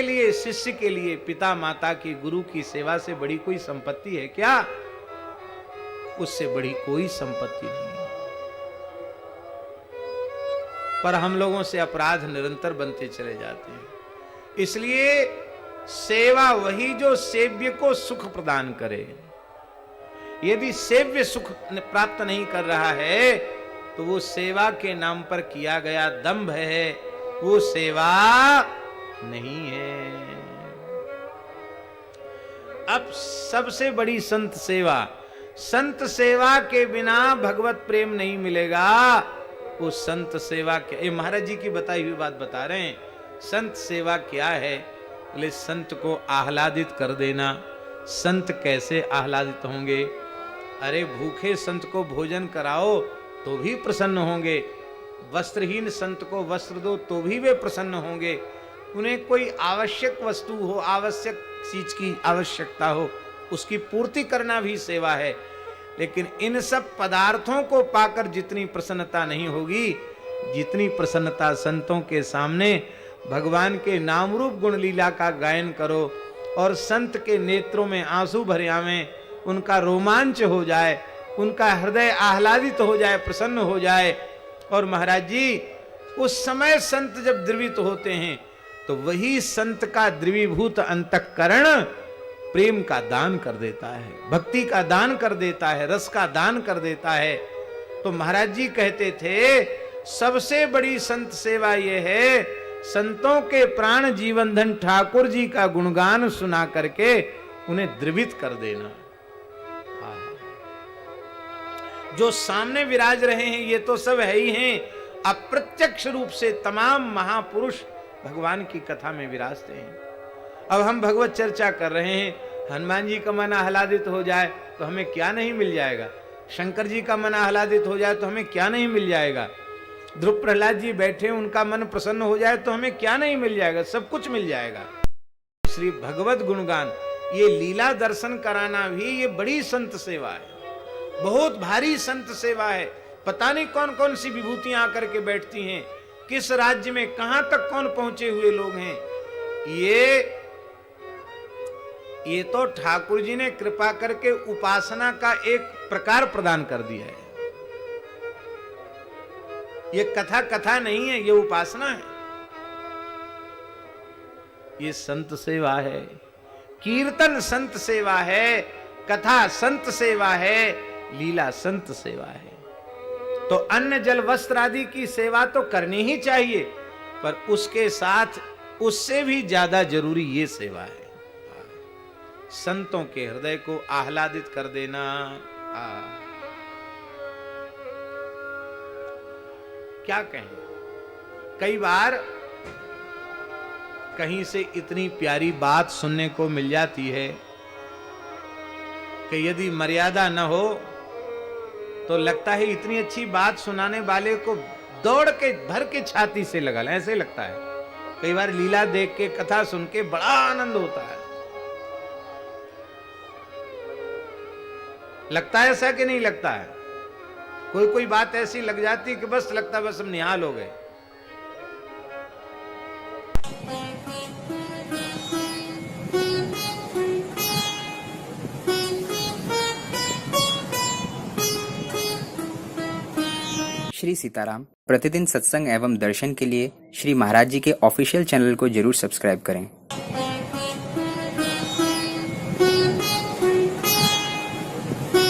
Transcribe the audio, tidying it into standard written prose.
के लिए, शिष्य के लिए पिता माता की, गुरु की सेवा से बड़ी कोई संपत्ति है क्या? उससे बड़ी कोई संपत्ति नहीं है। पर हम लोगों से अपराध निरंतर बनते चले जाते हैं। इसलिए सेवा वही जो सेव्य को सुख प्रदान करे। यदि सेव्य सुख प्राप्त नहीं कर रहा है तो वो सेवा के नाम पर किया गया दंभ है, वो सेवा नहीं है। अब सबसे बड़ी संत सेवा, संत सेवा के बिना भगवत प्रेम नहीं मिलेगा। वो संत सेवा क्या, ये महाराज जी की बताई हुई बात बता रहे हैं। संत सेवा क्या है? बोले संत को आह्लादित कर देना। संत कैसे आह्लादित होंगे? अरे भूखे संत को भोजन कराओ तो भी प्रसन्न होंगे, वस्त्रहीन संत को वस्त्र दो तो भी वे प्रसन्न होंगे। उन्हें कोई आवश्यक वस्तु हो, आवश्यक चीज की आवश्यकता हो, उसकी पूर्ति करना भी सेवा है। लेकिन इन सब पदार्थों को पाकर जितनी प्रसन्नता नहीं होगी, जितनी प्रसन्नता संतों के सामने भगवान के नाम रूप गुण लीला का गायन करो और संत के नेत्रों में आंसू भर आवें, उनका रोमांच हो जाए, उनका हृदय आह्लादित हो जाए, प्रसन्न हो जाए। और महाराज जी उस समय संत जब द्रवित होते हैं तो वही संत का द्रवीभूत अंतःकरण प्रेम का दान कर देता है, भक्ति का दान कर देता है, रस का दान कर देता है। तो महाराज जी कहते थे सबसे बड़ी संत सेवा यह है, संतों के प्राण जीवन धन ठाकुर जी का गुणगान सुना करके उन्हें द्रवित कर देना। जो सामने विराज रहे हैं ये तो सब है ही हैं, अप्रत्यक्ष रूप से तमाम महापुरुष भगवान की कथा में विराजते हैं। अब हम भगवत चर्चा कर रहे हैं, हनुमान जी का मन आह्लादित हो जाए तो हमें क्या नहीं मिल जाएगा? शंकर जी का मन आह्लादित हो जाए तो हमें क्या नहीं मिल जाएगा? ध्रुव प्रहलाद जी बैठे, उनका मन प्रसन्न हो जाए तो हमें क्या नहीं मिल जाएगा? सब कुछ मिल जाएगा। श्री भगवत गुणगान, ये लीला दर्शन कराना भी ये बड़ी संत सेवा है, बहुत भारी संत सेवा है। पता नहीं कौन कौन सी विभूतियां आकर के बैठती हैं, किस राज्य में कहां तक कौन पहुंचे हुए लोग हैं। ये तो ठाकुर जी ने कृपा करके उपासना का एक प्रकार प्रदान कर दिया है। ये कथा कथा नहीं है, ये उपासना है, ये संत सेवा है। कीर्तन संत सेवा है, कथा संत सेवा है, लीला संत सेवा है। तो अन्न जल वस्त्र आदि की सेवा तो करनी ही चाहिए, पर उसके साथ उससे भी ज्यादा जरूरी ये सेवा है, संतों के हृदय को आह्लादित कर देना। क्या कहें, कई बार कहीं से इतनी प्यारी बात सुनने को मिल जाती है कि यदि मर्यादा न हो तो लगता है इतनी अच्छी बात सुनाने वाले को दौड़ के भर के छाती से लगा ले, ऐसे लगता है। कई बार लीला देख के, कथा सुन के बड़ा आनंद होता है। लगता है ऐसा कि नहीं लगता है? कोई कोई बात ऐसी लग जाती कि बस लगता है बस हम निहाल हो गए। श्री सीताराम प्रतिदिन सत्संग एवं दर्शन के लिए श्री महाराज जी के ऑफिशियल चैनल को जरूर सब्सक्राइब करें।